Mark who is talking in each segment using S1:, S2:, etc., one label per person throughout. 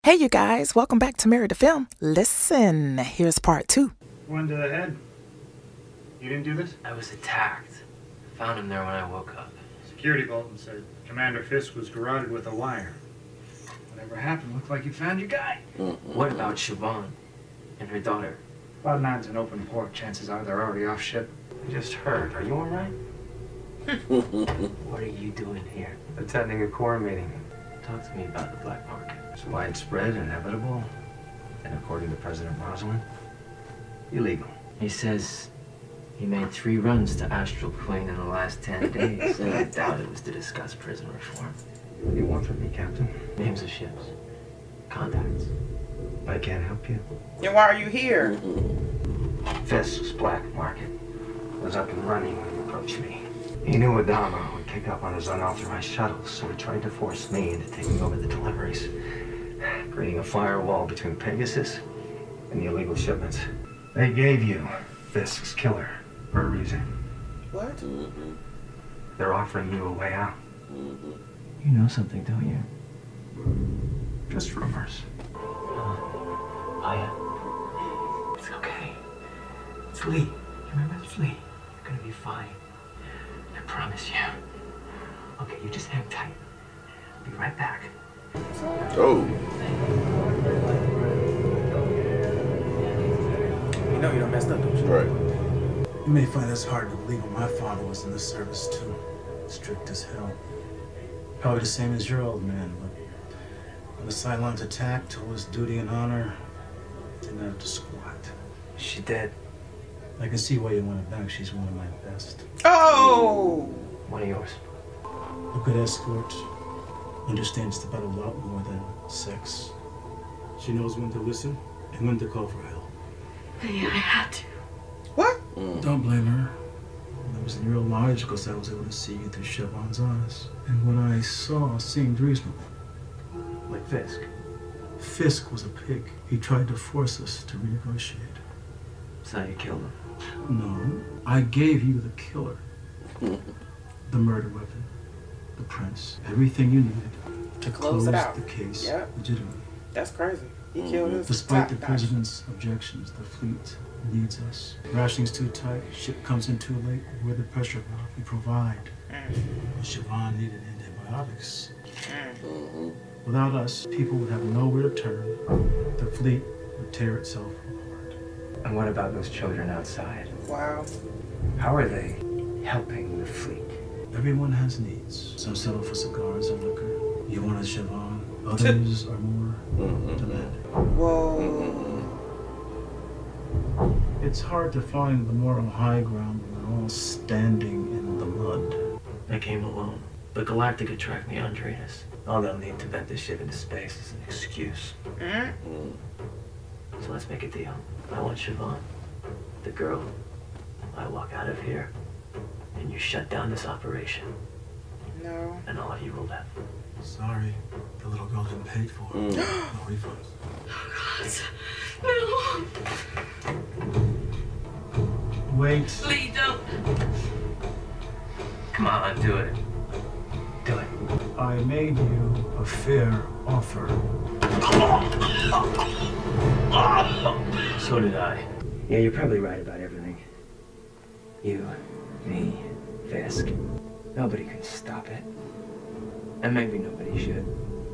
S1: Hey you guys, welcome back to Married to Film. Listen, here's part 2.
S2: One to the head. You didn't do this?
S3: I was attacked. Found him there when I woke up.
S2: Security bulletin said Commander Fisk was garroted with a wire. Whatever happened, looked like you found your guy.
S3: What about Siobhan and her daughter?
S2: Cloud 9's an open port. Chances are they're already off ship.
S3: I just heard. Are you all right? What are you doing here?
S4: Attending a core meeting.
S3: Talk to me about the black market.
S4: It's widespread, inevitable, and according to President Rosalind, illegal.
S3: He says he made 3 runs to Astral Plane in the last 10 days. And I doubt it was to discuss prison reform.
S4: What do you want from me, Captain?
S3: Names of ships. Contacts.
S4: I can't help you.
S1: And why are you here?
S4: Fisk's black market was up and running when he approached me. He knew Adama would kick up on his unauthorized shuttles, so he tried to force me into taking over the deliveries, creating a firewall between Pegasus and the illegal shipments. They gave you Fisk's killer for a reason.
S1: What?
S4: They're offering you a way out.
S3: You know something, don't you?
S4: Just rumors.
S3: Aya. It's okay. It's Lee. You remember it's Lee? You're gonna be fine. I promise you. Okay, you just hang tight. I'll be right back.
S5: Oh.
S6: You know you done messed up, don't you?
S5: Right.
S6: You may find this hard to believe, but my father was in the service too. Strict as hell. Probably the same as your old man, but when the sidelines attacked, told us duty and honor, didn't have to squat.
S3: Is she dead?
S6: I can see why you want her back. She's one of my best.
S1: Oh!
S3: One of yours.
S6: A good escort. Understands about a lot more than sex. She knows when to listen and when to call for help.
S7: Yeah, I had to.
S1: What?
S6: Don't blame her. I was neurological because I was able to see you through Siobhan's eyes. And what I saw seemed reasonable.
S3: Like Fisk.
S6: Fisk was a pig. He tried to force us to renegotiate.
S3: So you killed him.
S6: No, I gave you the killer. The murder weapon. The prince. Everything you needed to
S1: Close it out.
S6: the case
S1: Yep.
S6: legitimately.
S1: That's crazy. He killed us.
S6: Despite the president's objections, the fleet needs us. Rationing's too tight, ship comes in too late, we're the pressure valve, we provide. Siobhan needed antibiotics. Without us, people would have nowhere to turn. The fleet would tear itself apart.
S3: And what about those children outside?
S1: Wow.
S3: How are they helping the fleet?
S6: Everyone has needs. Some settle for cigars and liquor. You wanted Siobhan. Others are more demanding.
S1: Whoa.
S6: It's hard to find the moral high ground when we're all standing in the mud.
S3: I came alone, but Galactica tracked me on Drenus. All they'll need to vent this ship into space is an excuse. So let's make a deal. I want Siobhan, the girl. I walk out of here, and you shut down this operation.
S1: No.
S3: And all of you will live.
S6: Sorry, the little girl didn't pay for it. No refunds.
S7: No.
S6: Wait.
S7: Lee, don't.
S3: Come on, do it. Do it.
S6: I made you a fair offer.
S3: So did I. Yeah, you're probably right about everything. You, me, Fisk. Nobody can stop it. And maybe nobody should.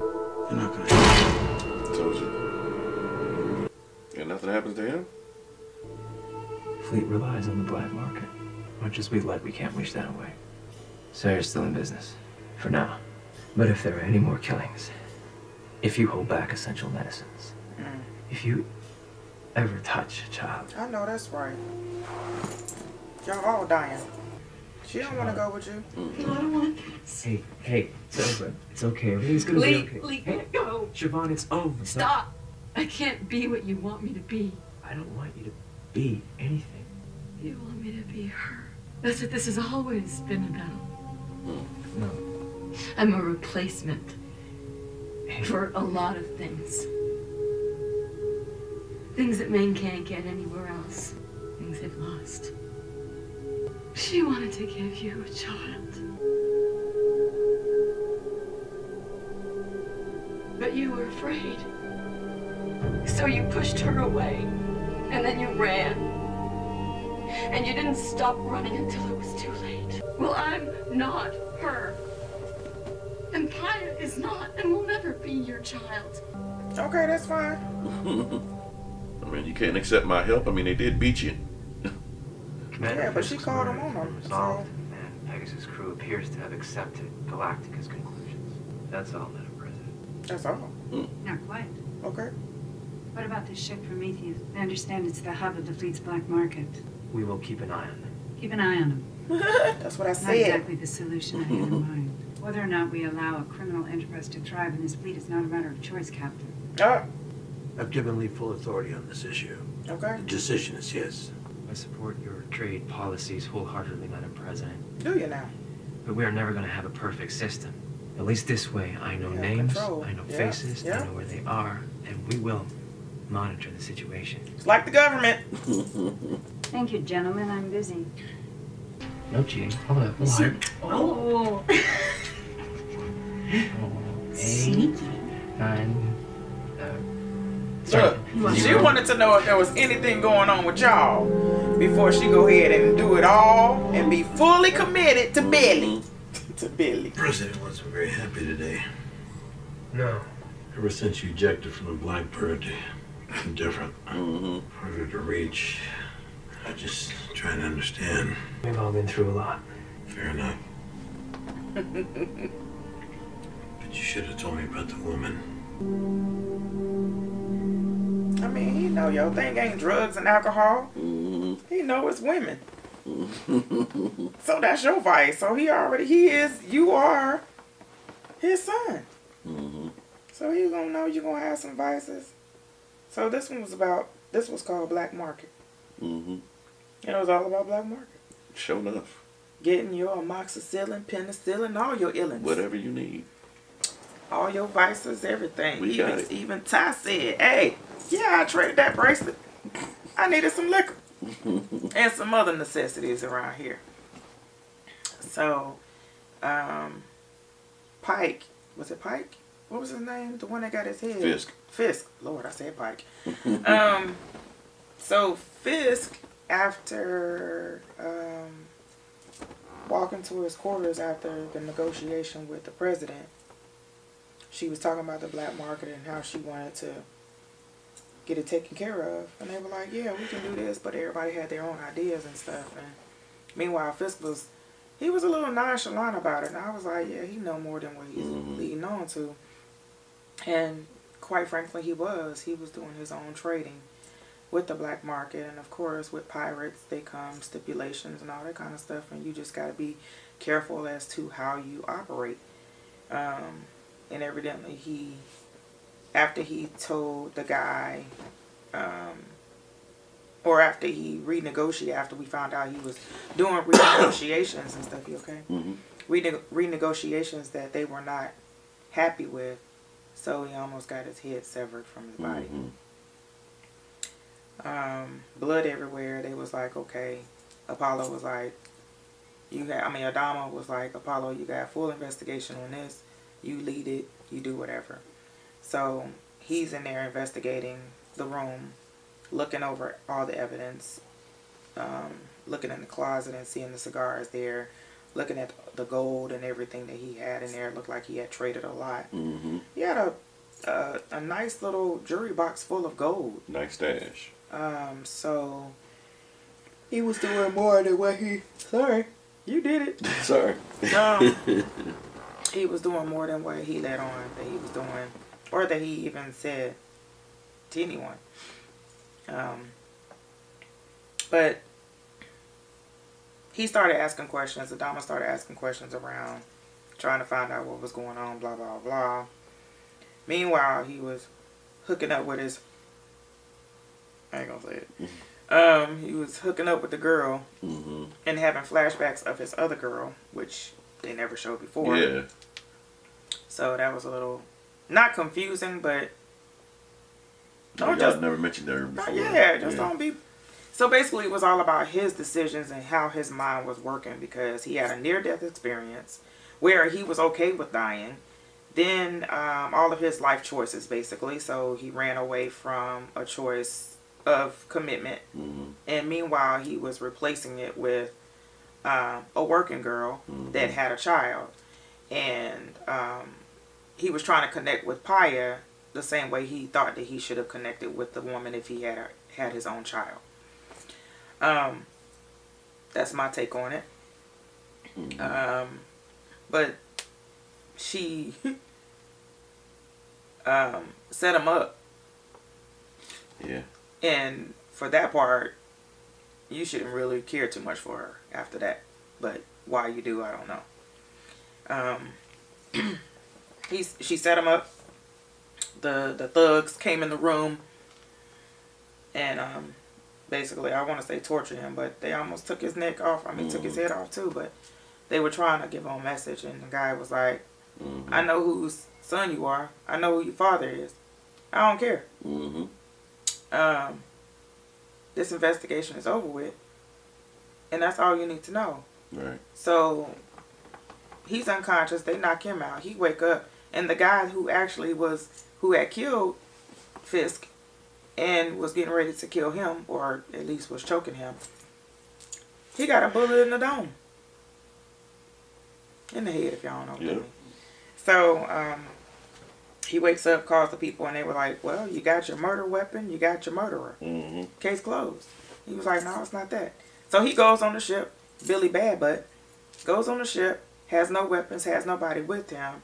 S6: You're not gonna.
S5: Told you. And nothing happens to him?
S3: Fleet relies on the black market. Much as we'd like, we can't wish that away. Sawyer's still in business. For now. But if there are any more killings, if you hold back essential medicines, if you ever touch a child.
S1: I know that's right. Y'all all dying. She don't want to go with you.
S7: No, I don't want this.
S3: Hey, it's over. It's okay. Everything's gonna be okay.
S7: Lee,
S3: Hey,
S7: go.
S3: Siobhan, it's over.
S7: Stop. I can't be what you want me to be.
S3: I don't want you to be anything.
S7: You want me to be her. That's what this has always been about.
S3: No.
S7: I'm a replacement for a lot of things. Things that men can't get anywhere else. Things they've lost. She wanted to give you a child. But you were afraid. So you pushed her away, and then you ran. And you didn't stop running until it was too late. Well, I'm not her. And Paya is not and will never be your child.
S1: Okay, that's fine.
S5: I mean, you can't accept my help. I mean, they did beat you.
S3: Commander
S1: Yeah, but she
S3: Fisk's
S1: called
S3: murder
S1: him on
S3: has
S1: him,
S3: been resolved, and Pegasus' crew appears to have accepted Galactica's conclusions. That's all, Madam President.
S1: That's all.
S8: Not quite.
S1: Okay.
S8: What about this ship Prometheus? I understand it's the hub of the fleet's black market.
S3: We will keep an eye on them.
S8: Keep an eye on them.
S1: That's what I
S8: Not
S1: said.
S8: exactly the solution I had in mind. Whether or not we allow a criminal enterprise to thrive in this fleet is not a matter of choice, Captain.
S9: I've given Lee full authority on this issue.
S1: Okay.
S9: The decision is his.
S3: I support your trade policies wholeheartedly, Madam President.
S1: Do you now?
S3: But we are never going to have a perfect system. At least this way, I know
S1: Yeah,
S3: names,
S1: control.
S3: I know
S1: Yeah,
S3: faces,
S1: yeah.
S3: I know where they are, and we will monitor the situation.
S1: It's like the government.
S8: Thank you, gentlemen. I'm busy.
S3: No cheating. Hold up.
S8: Oh.
S3: Sneaky. 9. Sorry.
S1: Look, she wanted to know if there was anything going on with y'all before she go ahead and do it all and be fully committed to Billy. To Billy.
S9: The president wasn't very happy today.
S3: No.
S9: Ever since you ejected from the Blackbird, you're different. Harder to reach. I just trying to understand.
S3: We've all been through a lot.
S9: Fair enough. But you should have told me about the woman.
S1: I mean, he know your thing ain't drugs and alcohol. He know it's women. So that's your vice. So you are his son. So he gonna know you gonna have some vices. So this was called Black Market. And it was all about Black Market.
S5: Sure enough.
S1: Getting your amoxicillin, penicillin, all your illness.
S5: Whatever you need.
S1: All your vices, everything.
S5: We got it.
S1: Even Ty said, hey, yeah, I traded that bracelet. I needed some liquor. And some other necessities around here. So, Pike. Was it Pike? What was his name? The one that got his head?
S5: Fisk.
S1: Fisk. Lord, I said Pike. So Fisk, after walking to his quarters after the negotiation with the president, she was talking about the black market and how she wanted to get it taken care of. And they were like, yeah, we can do this, but everybody had their own ideas and stuff. And meanwhile, Fisk was a little nonchalant about it. And I was like, yeah, he know more than what he's leading on to. And quite frankly, he was doing his own trading with the black market. And of course, with pirates, they come stipulations and all that kind of stuff. And you just got to be careful as to how you operate. And evidently after he told the guy, or after he renegotiated, after we found out he was doing renegotiations and stuff, you okay? Renegotiations that they were not happy with, so he almost got his head severed from his body. Blood everywhere. They was like, okay. Apollo was like, Adama was like, Apollo, you got full investigation on this. You lead it. You do whatever. So he's in there investigating the room, looking over all the evidence, looking in the closet and seeing the cigars there, looking at the gold and everything that he had in there. It looked like he had traded a lot. He had a nice little jewelry box full of gold.
S5: Nice stash.
S1: So he was doing more than what he... Sorry, you did it.
S5: Sorry.
S1: He was doing more than what he let on that he was doing, or that he even said to anyone. But he started asking questions. Adama started asking questions around, trying to find out what was going on, blah, blah, blah. Meanwhile, he was hooking up with his... I ain't gonna say it. He was hooking up with the girl and having flashbacks of his other girl, which they never showed before.
S5: Yeah.
S1: So that was a little, not confusing, but
S5: Don't just never mentioned her before.
S1: Don't be. So basically, it was all about his decisions and how his mind was working, because he had a near-death experience where he was okay with dying. then all of his life choices, basically. So he ran away from a choice of commitment. And meanwhile, he was replacing it with a working girl that had a child. And he was trying to connect with Paya the same way he thought that he should have connected with the woman if he had his own child. That's my take on it. But she set him up.
S5: Yeah.
S1: And for that part, you shouldn't really care too much for her after that. But why you do, I don't know. She set him up. The thugs came in the room and basically, I want to say torture him, but they almost took his neck off. I mean, took his head off too, but they were trying to give him a message, and the guy was like, I know whose son you are. I know who your father is. I don't care. This investigation is over with, and that's all you need to know.
S5: Right.
S1: So he's unconscious. They knock him out. He wake up, and the guy who actually who had killed Fisk and was getting ready to kill him, or at least was choking him, he got a bullet in the dome. In the head, if y'all don't know what I mean. So, he wakes up, calls the people, and they were like, well, you got your murder weapon, you got your murderer. Case closed. He was like, no, it's not that. So he goes on the ship, Billy Badbutt, goes on the ship, has no weapons, has nobody with him,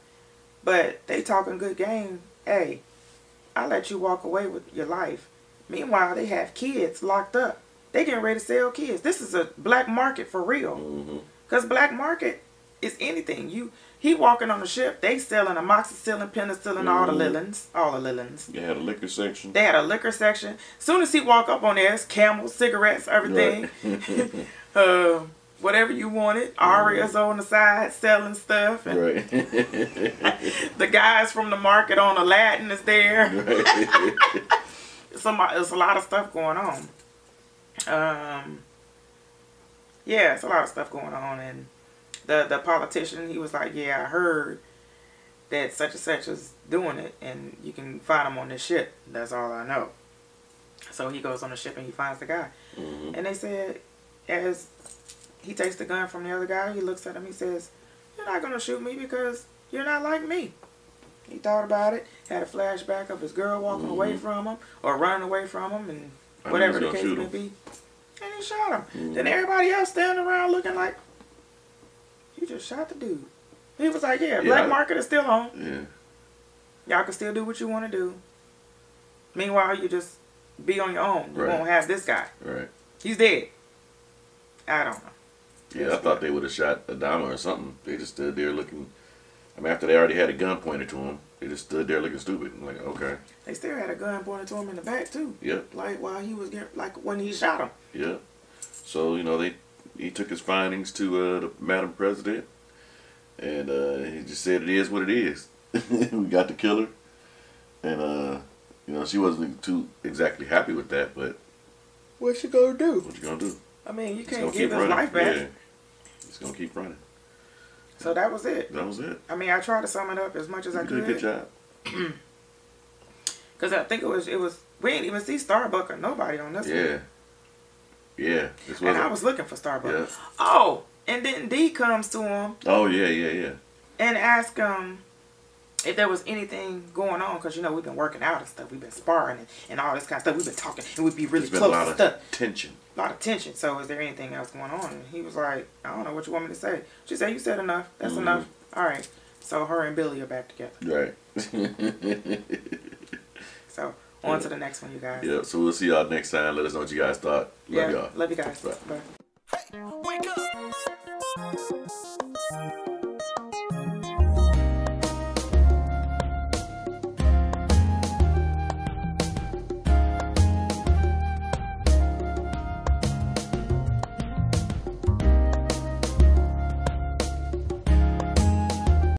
S1: but they talking good game. Hey, I let you walk away with your life. Meanwhile, they have kids locked up. They getting ready to sell kids. This is a black market for real. Because black market is anything. He walking on the ship. They selling amoxicillin, penicillin, all the lilins. All the lilins.
S5: They had a liquor section.
S1: They had a liquor section. Soon as he walk up on there, it's Camel, cigarettes, everything. Right. Whatever you wanted. Aria's on the side selling stuff. And
S5: right.
S1: The guys from the market on Aladdin is there. Right. There's a lot of stuff going on. Yeah, it's a lot of stuff going on. And the politician, he was like, yeah, I heard that such and such is doing it, and you can find him on this ship. That's all I know. So he goes on the ship and he finds the guy. And they said, as he takes the gun from the other guy, he looks at him, he says, you're not going to shoot me because you're not like me. He thought about it, had a flashback of his girl walking away from him, or running away from him, and whatever the case may be. And he shot him. Then everybody else standing around looking like, you just shot the dude. He was like, yeah, black market is still on.
S5: Yeah.
S1: Y'all can still do what you want to do. Meanwhile, you just be on your own. You won't have this guy.
S5: Right.
S1: He's dead. I don't know.
S5: Yeah, I thought they would have shot Adama or something. They just stood there looking. I mean, after they already had a gun pointed to him, they just stood there looking stupid. I'm like, okay.
S1: They still had a gun pointed to him in the back too.
S5: Yep.
S1: Like while he was getting, like when he shot him.
S5: Yeah. So you know he took his findings to the Madam President, and he just said it is what it is. We got the killer, and you know she wasn't too exactly happy with that, but
S1: what's she gonna do?
S5: What you gonna do?
S1: I mean, you can't give his life back.
S5: Yeah. He's gonna keep running.
S1: So that was it.
S5: That was it.
S1: I mean, I tried to sum it up as much as I could.
S5: You did a good job.
S1: Because I think it was, we didn't even see Starbuck or nobody on this one.
S5: Yeah.
S1: And I was looking for Starbuck.
S5: Yeah.
S1: Oh, and then D comes to him.
S5: Oh, yeah.
S1: And ask him if there was anything going on. Because, you know, we've been working out and stuff. We've been sparring and all this kind of stuff. We've been talking. And we'd be really close to stuff.
S5: A lot of tension.
S1: A lot of tension. So is there anything else going on? And he was like, I don't know what you want me to say. She said, you said enough. That's enough. All right. So her and Billy are back together.
S5: Right.
S1: So on to the next one, you guys.
S5: Yeah. So we'll see y'all next time. Let us know what you guys thought. Love y'all.
S1: Love you guys.
S5: Bye.
S1: Bye.